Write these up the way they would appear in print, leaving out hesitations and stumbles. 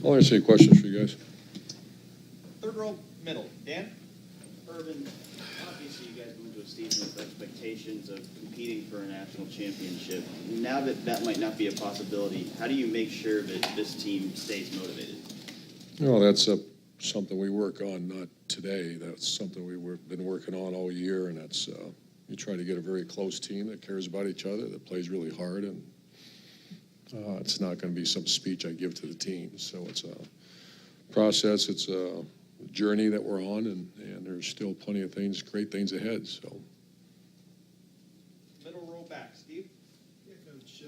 I'll answer any questions for you guys. Third row, middle. Dan? Urban, obviously you guys went into a season with expectations of competing for a national championship. Now that that might not be a possibility, how do you make sure that this team stays motivated? No, that's something we work on, not today. That's something we've been working on all year, and that's you try to get a very close team that cares about each other, that plays really hard, and it's not going to be some speech I give to the team. So it's a process. It's a journey that we're on, and there's still plenty of things, great things ahead. So. Middle row back. Steve? Yeah, Coach,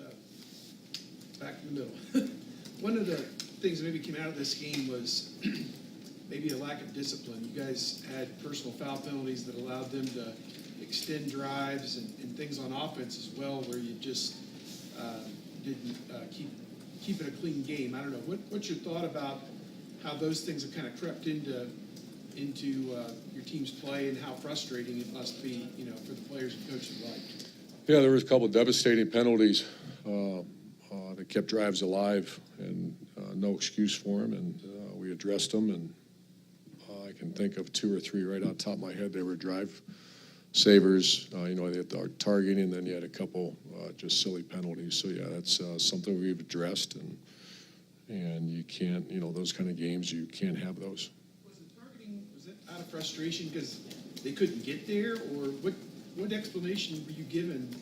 back in the middle. One of the things that maybe came out of this game was maybe a lack of discipline. You guys had personal foul penalties that allowed them to extend drives and things on offense as well, where you just didn't keep it a clean game. I don't know. What's your thought about how those things have kind of crept into your team's play, and how frustrating it must be, for the players and coaches alike? Yeah, there was a couple of devastating penalties that kept drives alive, and no excuse for them, and we addressed them, and I can think of 2 or 3 right on top of my head. They were drive savers, they had our targeting, and then you had a couple just silly penalties. So yeah, that's something we've addressed, and you can't, those kind of games, you can't have those. Was the targeting, was it out of frustration because they couldn't get there, or what explanation were you given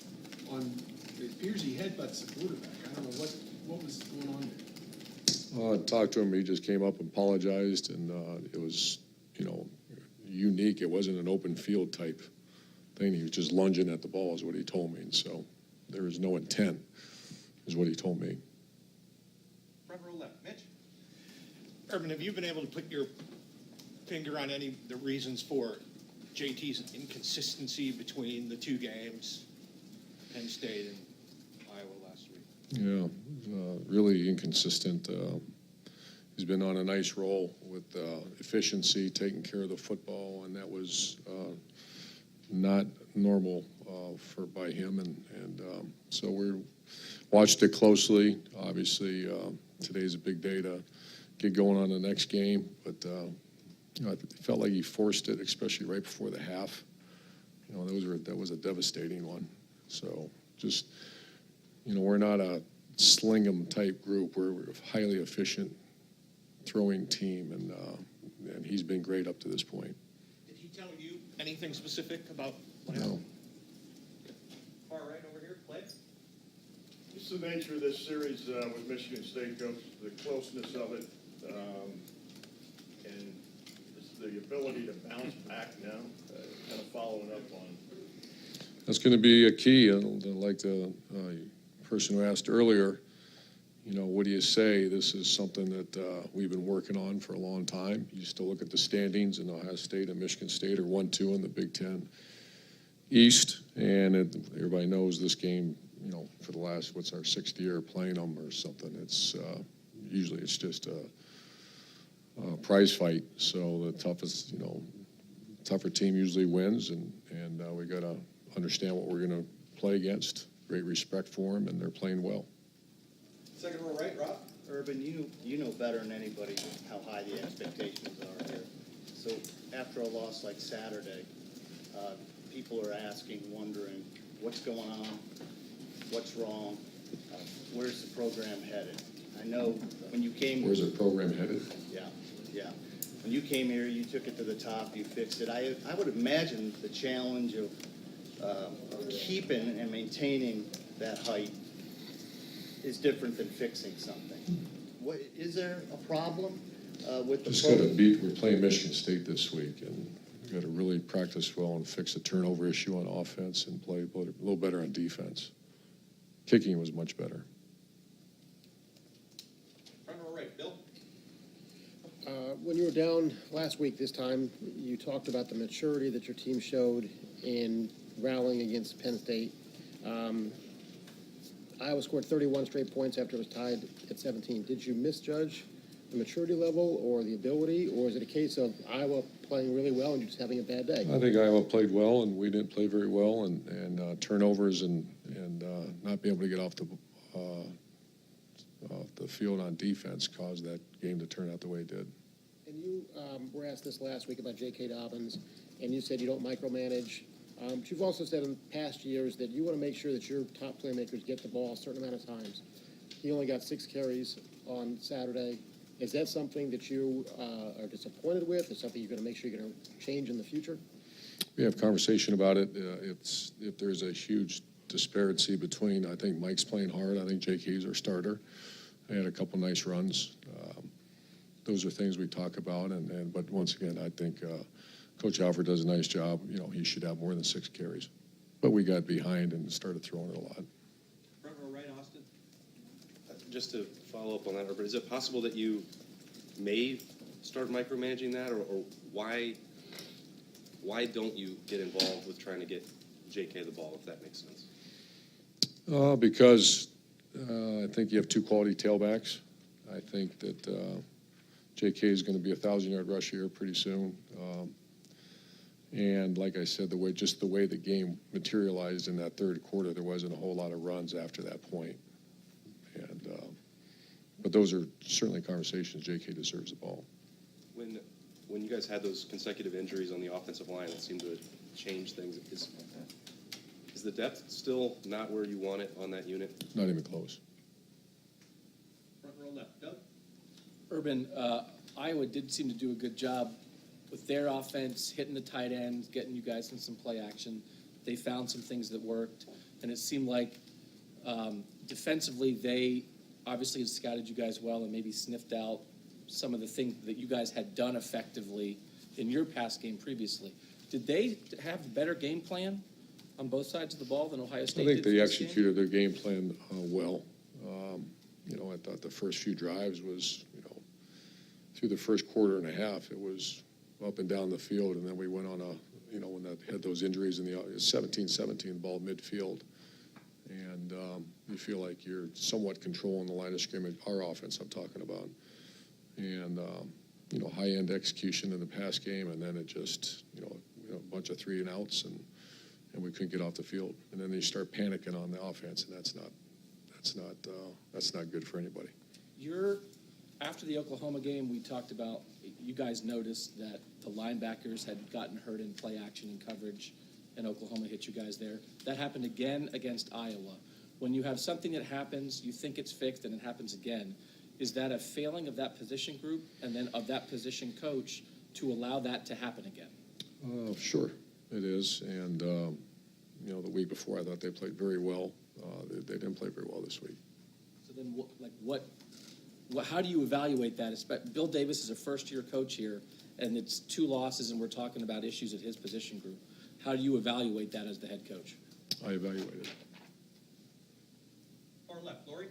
on? It appears he headbutts the quarterback. I don't know what was going on there. I talked to him. He just came up and apologized, and it was, unique. It wasn't an open field type thing. He was just lunging at the ball, is what he told me. And so there was no intent, is what he told me. Front row left. Mitch? Urban, have you been able to put your finger on any of the reasons for JT's inconsistency between the 2 games, Penn State and Iowa last week? Yeah, really inconsistent. He's been on a nice roll with efficiency, taking care of the football, and that was not normal by him. And so we watched it closely. Obviously, today's a big day to get going on the next game, but I felt like he forced it, especially right before the half. That was a devastating one. So just, we're not a sling 'em type group. We're a highly efficient throwing team, and he's been great up to this point. Did he tell you anything specific about what No. happened? Far right over here. Blake? Just the nature of this series with Michigan State, Coach, the closeness of it, and just the ability to bounce back now, kind of following up on. That's going to be a key. Like the person who asked earlier, what do you say? This is something that we've been working on for a long time. You still look at the standings, and Ohio State and Michigan State are 1-2 in the Big Ten East, and everybody knows this game, for the last, what's our 6th year playing them or something. It's usually it's just a prize fight. So the tougher team usually wins, and we got to understand what we're going to play against. Great respect for them, and they're playing well. Second row right. Rob? Urban, you know better than anybody how high the expectations are here. So after a loss like Saturday, people are asking, wondering, what's going on? What's wrong? Where's the program headed? I know when you came... Where's the program headed? Yeah. When you came here, you took it to the top, you fixed it. I would imagine the challenge of keeping and maintaining that height is different than fixing something. Is there a problem with the Just got to beat. We're playing Michigan State this week, and we got to really practice well and fix the turnover issue on offense and play a little better on defense. Kicking was much better. Front row right. Bill? When you were down last week this time, you talked about the maturity that your team showed in rallying against Penn State. Iowa scored 31 straight points after it was tied at 17. Did you misjudge the maturity level or the ability, or is it a case of Iowa playing really well and you're just having a bad day? I think Iowa played well, and we didn't play very well, and turnovers and not being able to get off off the field on defense caused that game to turn out the way it did. And you were asked this last week about J.K. Dobbins, and you said you don't micromanage. But you've also said in past years that you want to make sure that your top playmakers get the ball a certain amount of times. He only got 6 carries on Saturday. Is that something that you are disappointed with? Is something you're going to make sure you're going to change in the future? We have conversation about it. If there's a huge disparity between, I think Mike's playing hard. I think J.K.'s our starter. I had a couple nice runs. Those are things we talk about. But once again, I think Coach Alford does a nice job. You know, he should have more than 6 carries. But we got behind and started throwing it a lot. Front row right, Austin. Just to follow up on that, Herbert, is it possible that you may start micromanaging that, or why don't you get involved with trying to get J.K. the ball, if that makes sense? Because I think you have 2 quality tailbacks. I think that J.K. is going to be a 1,000-yard rusher here pretty soon. And like I said, the way the game materialized in that third quarter, there wasn't a whole lot of runs after that point. But those are certainly conversations. J.K. deserves the ball. When you guys had those consecutive injuries on the offensive line that seemed to change things, is the depth still not where you want it on that unit? Not even close. Front row left, Doug. Urban, Iowa did seem to do a good job with their offense, hitting the tight ends, getting you guys in some play action. They found some things that worked, and it seemed like defensively they obviously had scouted you guys well and maybe sniffed out some of the things that you guys had done effectively in your past game previously. Did they have a better game plan on both sides of the ball than Ohio State I think did? they for this game? executed their game plan well. I thought the first few drives was, through the first quarter and a half, it was up and down the field, and then we went on when that had those injuries in the 17-17 ball midfield, and you feel like you're somewhat controlling the line of scrimmage, our offense I'm talking about, and high-end execution in the pass game, and then it just, a bunch of 3 and outs, and we couldn't get off the field, and then they start panicking on the offense, and that's not good for anybody. After the Oklahoma game, we talked about, you guys noticed that the linebackers had gotten hurt in play action and coverage, and Oklahoma hit you guys there. That happened again against Iowa. When you have something that happens, you think it's fixed, and it happens again, is that a failing of that position group and then of that position coach to allow that to happen again? Sure, it is, and the week before I thought they played very well. They didn't play very well this week. So then, how do you evaluate that? Bill Davis is a first-year coach here, and it's 2 losses, and we're talking about issues at his position group. How do you evaluate that as the head coach? I evaluate it. Far left, Lori.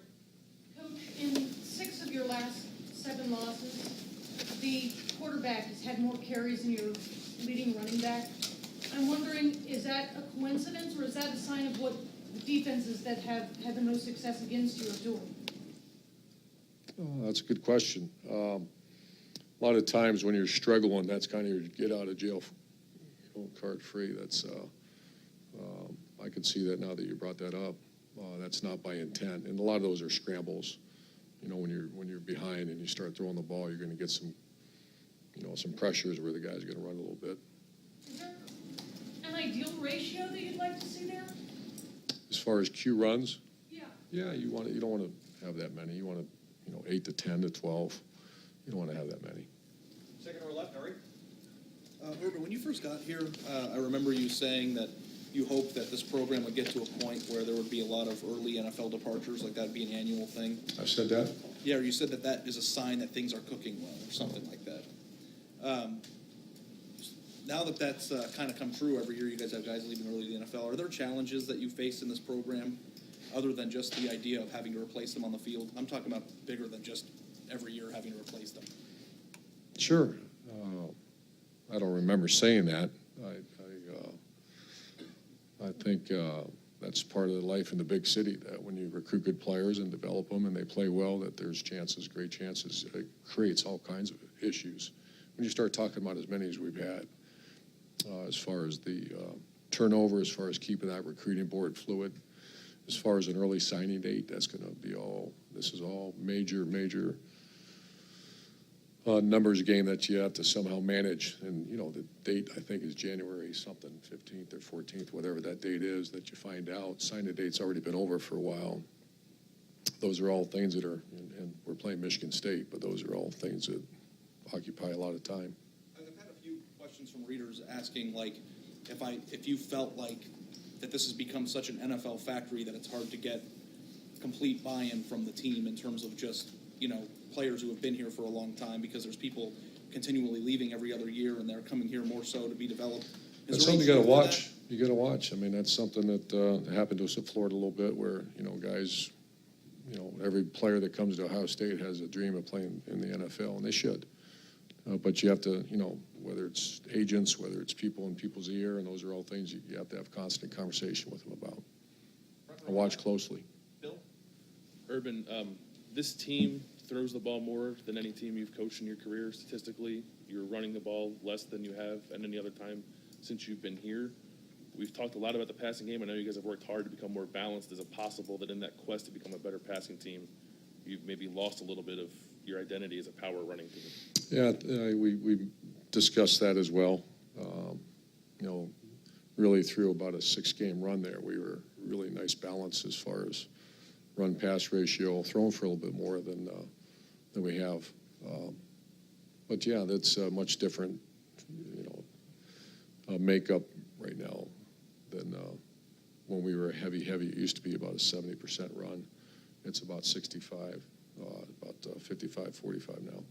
Coach, in 6 of your last 7 losses, the quarterback has had more carries than your leading running back. I'm wondering, is that a coincidence, or is that a sign of what the defenses that have had the most success against you are doing? That's a good question. A lot of times when you're struggling, that's kind of your get out of jail card free. That's I can see that now that you brought that up. That's not by intent, and a lot of those are scrambles. When you're behind and you start throwing the ball, you're going to get some pressures where the guy's going to run a little bit. Is there an ideal ratio that you'd like to see there? As far as Q runs, Yeah. you don't want to have that many. You want to 8 to 10 to 12. You don't want to have that many. Second row left, Ari. Urban, when you first got here, I remember you saying that you hoped that this program would get to a point where there would be a lot of early NFL departures, like that would be an annual thing. I've said that. Yeah, or you said that is a sign that things are cooking well, or something like that. Now that that's kind of come true every year, you guys have guys leaving early to the NFL. Are there challenges that you face in this program other than just the idea of having to replace them on the field? I'm talking about bigger than just every year having to replace them. Sure. I don't remember saying that. I think that's part of the life in the big city, that when you recruit good players and develop them and they play well, that there's chances, great chances. It creates all kinds of issues. When you start talking about as many as we've had, as far as the turnover, as far as keeping that recruiting board fluid, as far as an early signing date, that's going to be all This is all major numbers game that you have to somehow manage. And, you know, the date, I think, is January something, 15th or 14th, whatever that date is that you find out. Sign the date's already been over for a while. Those are all things that are, and we're playing Michigan State, but those are all things that occupy a lot of time. I've had a few questions from readers asking, like, if you felt like that this has become such an NFL factory that it's hard to get complete buy-in from the team in terms of just, you know, players who have been here for a long time, because there's people continually leaving every other year and they're coming here more so to be developed. That's something you gotta watch. You gotta watch. I mean, that's something that happened to us at Florida a little bit where, you know, guys, you know, every player that comes to Ohio State has a dream of playing in the NFL, and they should. But you have to, you know, whether it's agents, whether it's people in people's ear, and those are all things you have to have constant conversation with them about. And watch closely. Bill? Urban, this team throws the ball more than any team you've coached in your career statistically. You're running the ball less than you have at any other time since you've been here. We've talked a lot about the passing game. I know you guys have worked hard to become more balanced. Is it possible that in that quest to become a better passing team, you've maybe lost a little bit of your identity as a power running team? Yeah, we discussed that as well. You know, really through about a 6-game run there, we were really nice balance as far as run-pass ratio, throwing for a little bit more than we have. But yeah, that's a much different, you know, makeup right now than when we were heavy. It used to be about a 70% run. It's about 65, about 55, 45 now.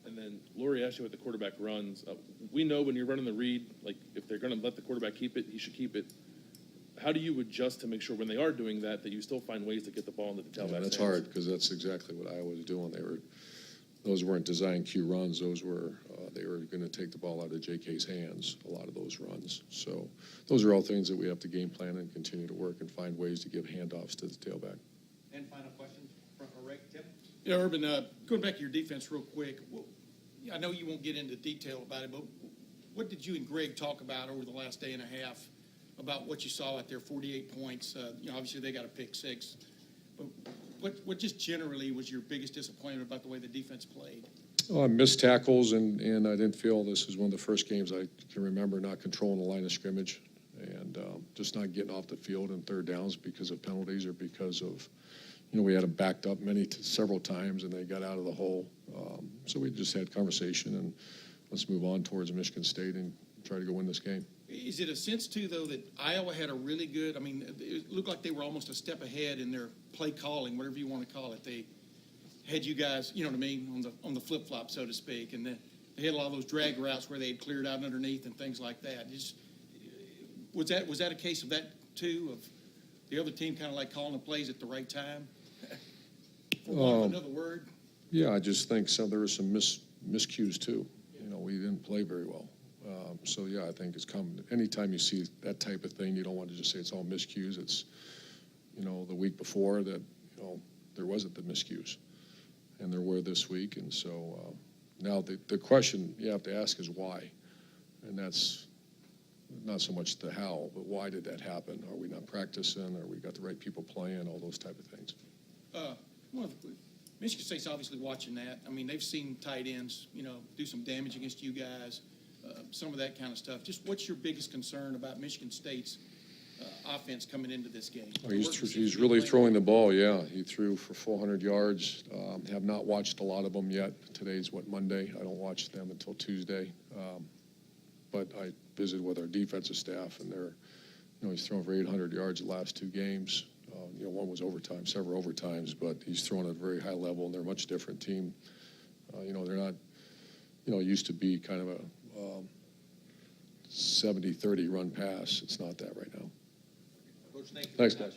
And then Lori asked you what the quarterback runs. We know when you're running the read, like if they're going to let the quarterback keep it, he should keep it. How do you adjust to make sure when they are doing that, that you still find ways to get the ball into the tailback's hands? That's hard because that's exactly what Iowa was doing. Those weren't designed Q runs. Those were they were going to take the ball out of JK's hands, a lot of those runs. So those are all things that we have to game plan and continue to work and find ways to give handoffs to the tailback. And final question, front row right, Tim? Yeah, Urban, going back to your defense real quick, I know you won't get into detail about it, but what did you and Greg talk about over the last day and a half about what you saw out there, 48 points? You know, obviously they got a pick 6. But what just generally was your biggest disappointment about the way the defense played? Oh, I missed tackles, and I didn't feel this was one of the first games I can remember not controlling the line of scrimmage and just not getting off the field in third downs because of penalties or because of, you know, we had them backed up several times and they got out of the hole. So we just had conversation and let's move on towards Michigan State and try to go win this game. Is it a sense, too, though, that Iowa had a really good, I mean, it looked like they were almost a step ahead in their play calling, whatever you want to call it. They had you guys, you know what I mean, on the flip-flop, so to speak, and they had a lot of those drag routes where they had cleared out underneath and things like that. Was that a case of that, too, of the other team kind of like calling the plays at the right time? For want of another word? Yeah, I just think there were some miscues, too. You know, we didn't play very well. So, yeah, I think it's common. Anytime you see that type of thing, you don't want to just say it's all miscues. It's, you know, the week before that, you know, there wasn't the miscues. And there were this week. And so now the question you have to ask is why. And that's not so much the how, but why did that happen? Are we not practicing? Are we got the right people playing? All those type of things. Michigan State's obviously watching that. I mean, they've seen tight ends, you know, do some damage against you guys. Some of that kind of stuff. Just what's your biggest concern about Michigan State's offense coming into this game? Oh, he's really throwing the ball, yeah. He threw for 400 yards. Have not watched a lot of them yet. Today's, Monday? I don't watch them until Tuesday. But I visited with our defensive staff, and he's thrown for 800 yards the last 2 games. One was overtime, several overtimes, but he's throwing at a very high level, and they're a much different team. They're not, used to be kind of a 70-30 run pass. It's not that right now. Coach, thank you. Thanks, guys.